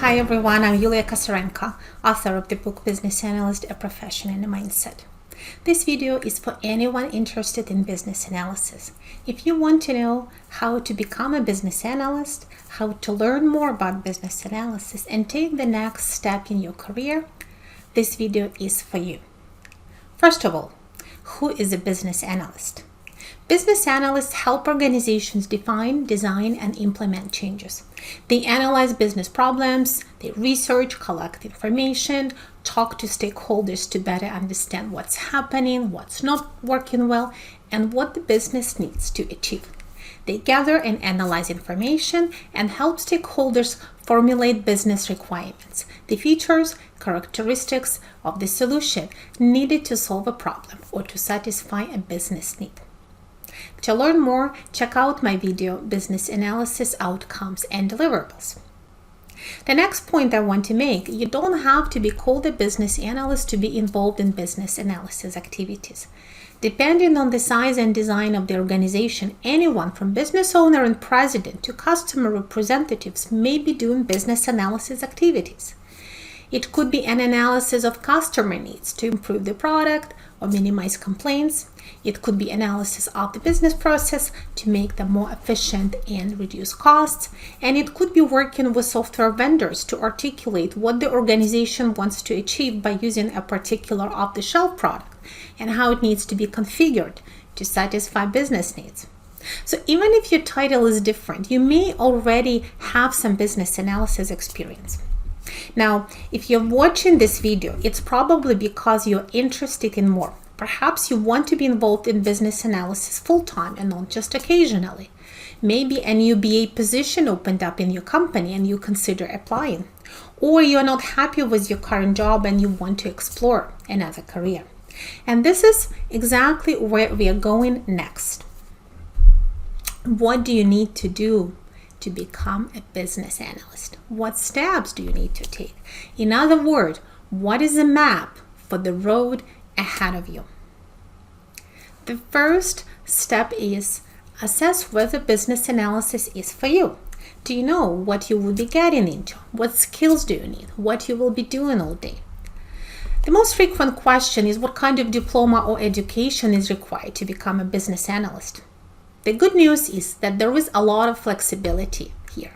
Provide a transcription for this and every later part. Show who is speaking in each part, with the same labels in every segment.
Speaker 1: Hi everyone, I'm Yulia Kosarenko, author of the book Business Analyst, A Profession and a Mindset. This video is for anyone interested in business analysis. If you want to know how to become a business analyst, how to learn more about business analysis and take the next step in your career, this video is for you. First of all, who is a business analyst? Business analysts help organizations define, design, and implement changes. They analyze business problems, they research, collect information, talk to stakeholders to better understand what's happening, what's not working well, and what the business needs to achieve. They gather and analyze information and help stakeholders formulate business requirements, the features, characteristics of the solution needed to solve a problem or to satisfy a business need. To learn more, check out my video, Business Analysis Outcomes and Deliverables. The next point I want to make, you don't have to be called a business analyst to be involved in business analysis activities. Depending on the size and design of the organization, anyone from business owner and president to customer representatives may be doing business analysis activities. It could be an analysis of customer needs to improve the product or minimize complaints. It could be analysis of the business process to make them more efficient and reduce costs. And it could be working with software vendors to articulate what the organization wants to achieve by using a particular off-the-shelf product and how it needs to be configured to satisfy business needs. So even if your title is different, you may already have some business analysis experience. Now, if you're watching this video, it's probably because you're interested in more. Perhaps you want to be involved in business analysis full-time and not just occasionally. Maybe a new BA position opened up in your company and you consider applying. Or you're not happy with your current job and you want to explore another career. And this is exactly where we are going next. What do you need to do to become a business analyst? What steps do you need to take? In other words, what is the map for the road ahead of you? The first step is assess whether business analysis is for you. Do you know what you will be getting into? What skills do you need? What you will be doing all day? The most frequent question is what kind of diploma or education is required to become a business analyst? The good news is that there is a lot of flexibility here.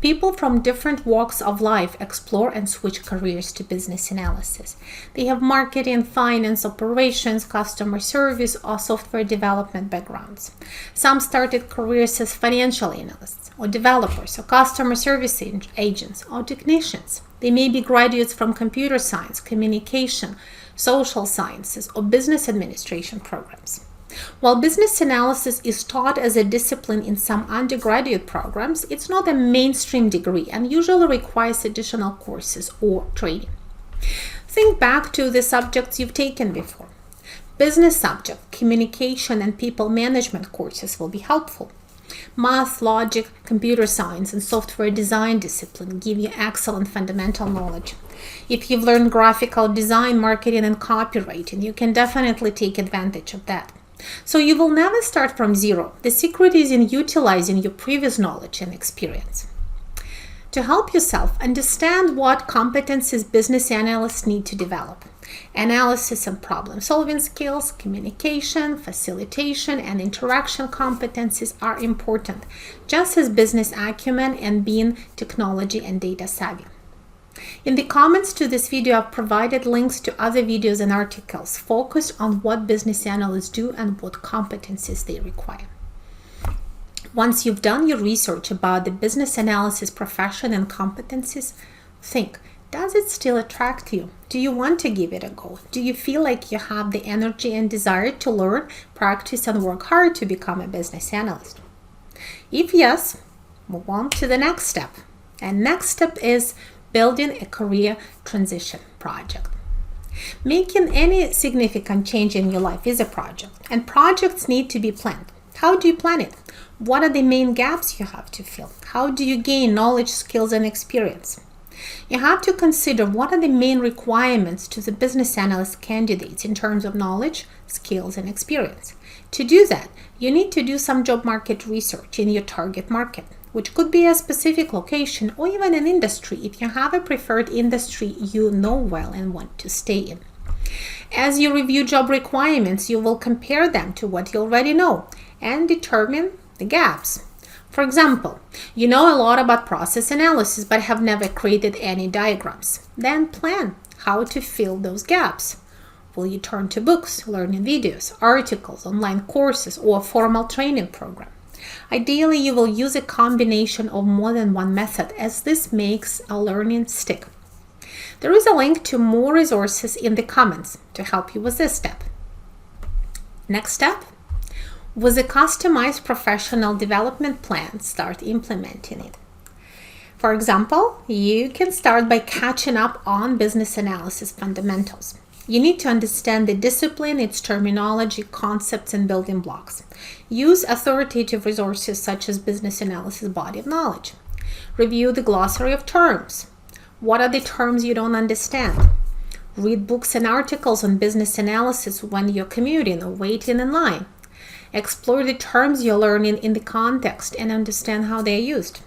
Speaker 1: People from different walks of life explore and switch careers to business analysis. They have marketing, finance, operations, customer service, or software development backgrounds. Some started careers as financial analysts, or developers, or customer service agents, or technicians. They may be graduates from computer science, communication, social sciences, or business administration programs. While business analysis is taught as a discipline in some undergraduate programs, it's not a mainstream degree and usually requires additional courses or training. Think back to the subjects you've taken before. Business subject, communication, and people management courses will be helpful. Math, logic, computer science, and software design discipline give you excellent fundamental knowledge. If you've learned graphical design, marketing, and copywriting, you can definitely take advantage of that. So you will never start from zero. The secret is in utilizing your previous knowledge and experience. To help yourself understand what competencies business analysts need to develop. Analysis and problem-solving skills, communication, facilitation, and interaction competencies are important, just as business acumen and being technology and data savvy. In the comments to this video, I've provided links to other videos and articles focused on what business analysts do and what competencies they require. Once you've done your research about the business analysis profession and competencies, think, does it still attract you? Do you want to give it a go? Do you feel like you have the energy and desire to learn, practice, and work hard to become a business analyst? If yes, move on to the next step. And next step is building a career transition project. Making any significant change in your life is a project, and projects need to be planned. How do you plan it? What are the main gaps you have to fill? How do you gain knowledge, skills, and experience? You have to consider what are the main requirements to the business analyst candidates in terms of knowledge, skills, and experience. To do that, you need to do some job market research in your target market. which could be a specific location or even an industry if you have a preferred industry you know well and want to stay in. As you review job requirements, you will compare them to what you already know and determine the gaps. For example, you know a lot about process analysis but have never created any diagrams. Then plan how to fill those gaps. Will you turn to books, learning videos, articles, online courses, or a formal training program? Ideally, you will use a combination of more than one method, as this makes a learning stick. There is a link to more resources in the comments to help you with this step. Next step, with a customized professional development plan, start implementing it. For example, you can start by catching up on business analysis fundamentals. You need to understand the discipline, its terminology, concepts, and building blocks. Use authoritative resources such as Business Analysis Body of Knowledge. Review the glossary of terms. What are the terms you don't understand? Read books and articles on business analysis when you're commuting or waiting in line. Explore the terms you're learning in the context and understand how they're used.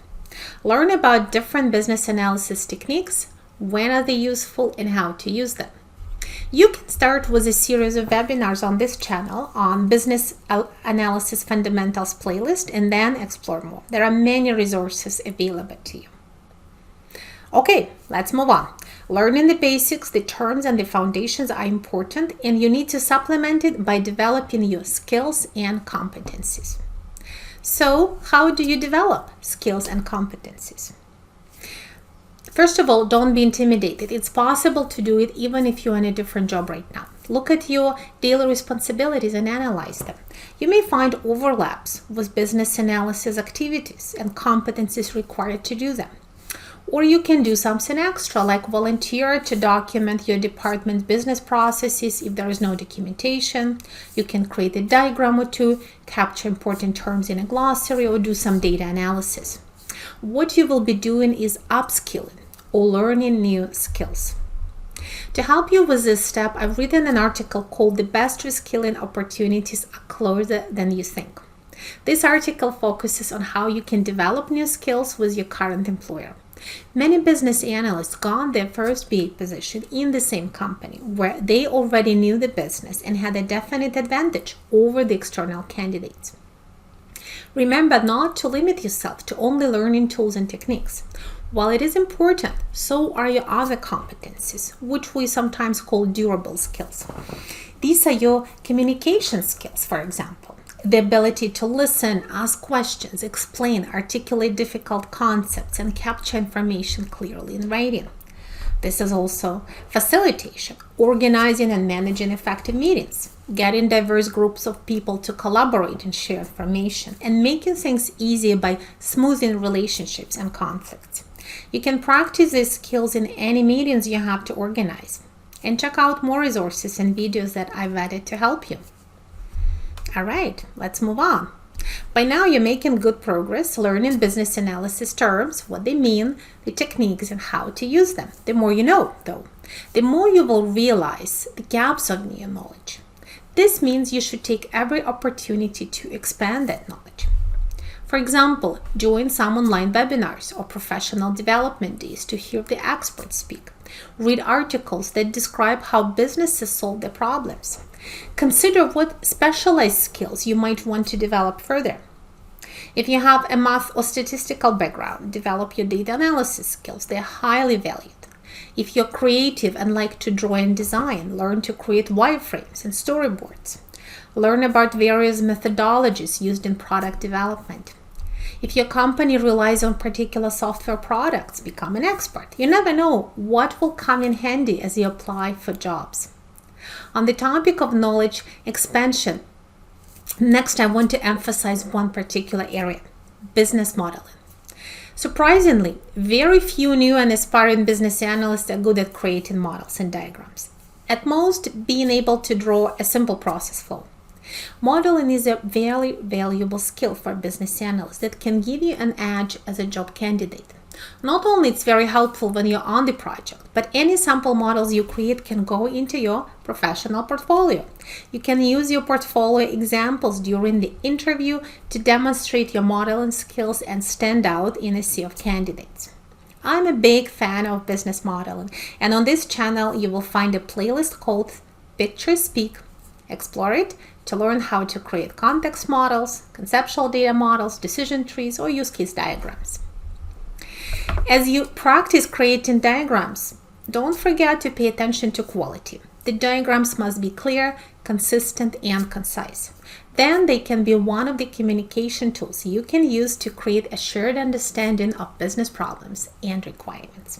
Speaker 1: Learn about different business analysis techniques, when are they useful, and how to use them. You can start with a series of webinars on this channel on Business Analysis Fundamentals playlist and then explore more. There are many resources available to you. Okay, let's move on. Learning the basics, the terms, and the foundations are important, and you need to supplement it by developing your skills and competencies. So, how do you develop skills and competencies? First of all, don't be intimidated. It's possible to do it even if you're in a different job right now. Look at your daily responsibilities and analyze them. You may find overlaps with business analysis activities and competencies required to do them. Or you can do something extra, like volunteer to document your department's business processes if there is no documentation. You can create a diagram or two, capture important terms in a glossary, or do some data analysis. What you will be doing is upskilling or learning new skills. To help you with this step, I've written an article called "The Best Reskilling Opportunities Are Closer Than You Think." This article focuses on how you can develop new skills with your current employer. Many business analysts got their first BA position in the same company where they already knew the business and had a definite advantage over the external candidates. Remember not to limit yourself to only learning tools and techniques. While it is important, so are your other competencies, which we sometimes call durable skills. These are your communication skills, for example. The ability to listen, ask questions, explain, articulate difficult concepts, and capture information clearly in writing. This is also facilitation, organizing and managing effective meetings, getting diverse groups of people to collaborate and share information, and making things easier by smoothing relationships and conflicts. You can practice these skills in any meetings you have to organize. And check out more resources and videos that I've added to help you. All right, let's move on. By now, you're making good progress learning business analysis terms, what they mean, the techniques, and how to use them. The more you know, though, the more you will realize the gaps of your knowledge. This means you should take every opportunity to expand that knowledge. For example, join some online webinars or professional development days to hear the experts speak. Read articles that describe how businesses solve their problems. Consider what specialized skills you might want to develop further. If you have a math or statistical background, develop your data analysis skills. They're highly valued. If you're creative and like to draw and design, learn to create wireframes and storyboards. Learn about various methodologies used in product development. If your company relies on particular software products, become an expert. You never know what will come in handy as you apply for jobs. On the topic of knowledge expansion, next I want to emphasize one particular area, business modeling. Surprisingly, very few new and aspiring business analysts are good at creating models and diagrams. At most, being able to draw a simple process flow. Modeling is a very valuable skill for a business analyst that can give you an edge as a job candidate. Not only it's very helpful when you're on the project, but any sample models you create can go into your professional portfolio. You can use your portfolio examples during the interview to demonstrate your modeling skills and stand out in a sea of candidates. I'm a big fan of business modeling, and on this channel you will find a playlist called Pictures Speak. Explore it to learn how to create context models, conceptual data models, decision trees, or use case diagrams. As you practice creating diagrams, don't forget to pay attention to quality. The diagrams must be clear, consistent, and concise. Then they can be one of the communication tools you can use to create a shared understanding of business problems and requirements.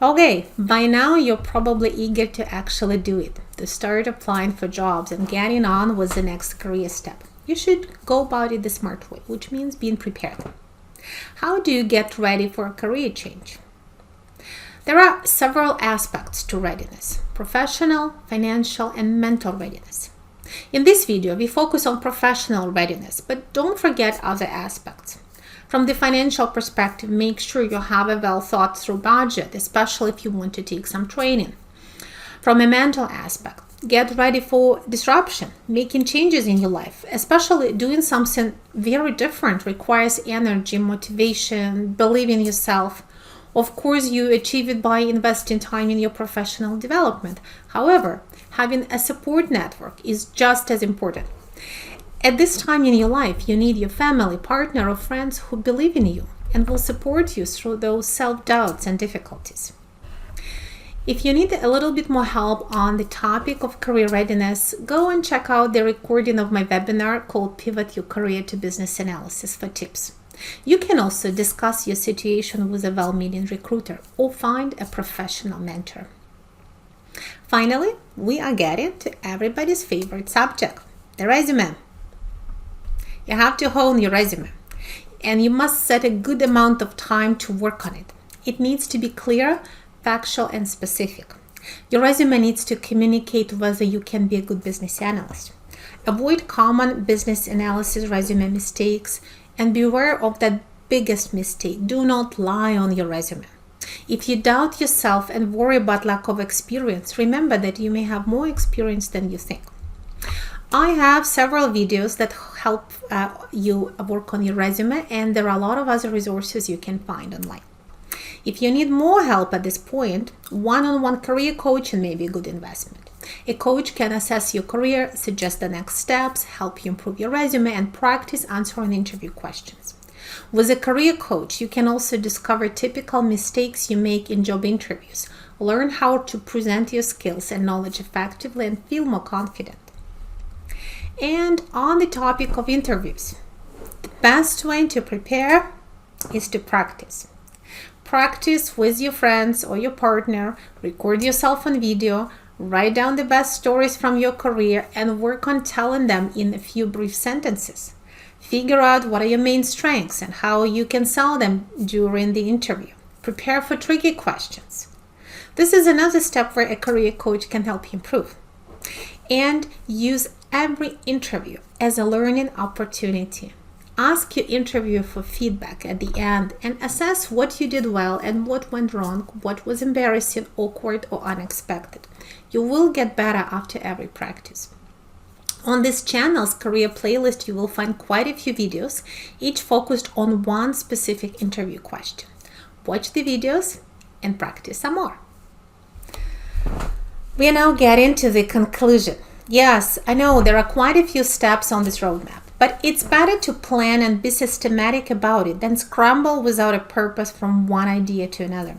Speaker 1: Okay, by now you're probably eager to actually do it, to start applying for jobs and getting on with the next career step. You should go about it the smart way, which means being prepared. How do you get ready for a career change? There are several aspects to readiness: professional, financial, and mental readiness. In this video, we focus on professional readiness, but don't forget other aspects. From the financial perspective, make sure you have a well thought through budget, especially if you want to take some training. From a mental aspect, get ready for disruption. Making changes in your life, especially doing something very different, requires energy, motivation, believe in yourself. Of course, you achieve it by investing time in your professional development. However, having a support network is just as important. At this time in your life, you need your family, partner, or friends who believe in you and will support you through those self-doubts and difficulties. If you need a little bit more help on the topic of career readiness, go and check out the recording of my webinar called Pivot Your Career to Business Analysis for tips. You can also discuss your situation with a well-meaning recruiter or find a professional mentor. Finally, we are getting to everybody's favorite subject, the resume. You have to hone your resume, and you must set a good amount of time to work on it. It needs to be clear, factual, and specific. Your resume needs to communicate whether you can be a good business analyst. Avoid common business analysis resume mistakes and beware of that biggest mistake. Do not lie on your resume. If you doubt yourself and worry about lack of experience, remember that you may have more experience than you think. I have several videos that help you work on your resume, and there are a lot of other resources you can find online. If you need more help at this point, one-on-one career coaching may be a good investment. A coach can assess your career, suggest the next steps, help you improve your resume, and practice answering interview questions. With a career coach, you can also discover typical mistakes you make in job interviews, learn how to present your skills and knowledge effectively, and feel more confident. And on the topic of interviews, the best way to prepare is to practice. Practice with your friends or your partner, record yourself on video, write down the best stories from your career, and work on telling them in a few brief sentences. Figure out what are your main strengths and how you can sell them during the interview. Prepare for tricky questions. This is another step where a career coach can help you improve. And use every interview as a learning opportunity. Ask your interviewer for feedback at the end and assess what you did well and what went wrong, what was embarrassing, awkward, or unexpected. You will get better after every practice. On this channel's career playlist, you will find quite a few videos, each focused on one specific interview question. Watch the videos and practice some more. We are now getting to the conclusion. Yes, I know there are quite a few steps on this roadmap, but it's better to plan and be systematic about it than scramble without a purpose from one idea to another.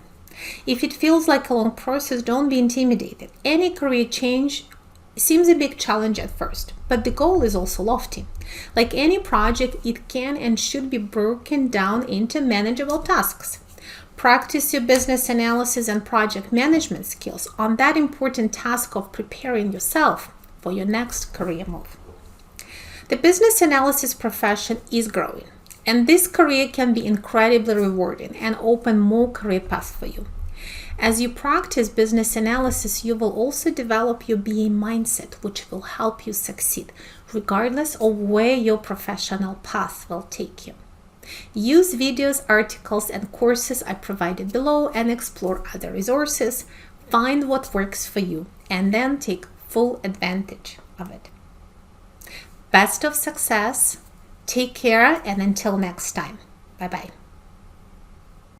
Speaker 1: If it feels like a long process, don't be intimidated. Any career change seems a big challenge at first, but the goal is also lofty. Like any project, it can and should be broken down into manageable tasks. Practice your business analysis and project management skills on that important task of preparing yourself for your next career move. The business analysis profession is growing, and this career can be incredibly rewarding and open more career paths for you. As you practice business analysis, you will also develop your BA mindset, which will help you succeed, regardless of where your professional path will take you. Use videos, articles, and courses I provided below and explore other resources. Find what works for you and then take full advantage of it. Best of success. Take care, and until next time. Bye-bye.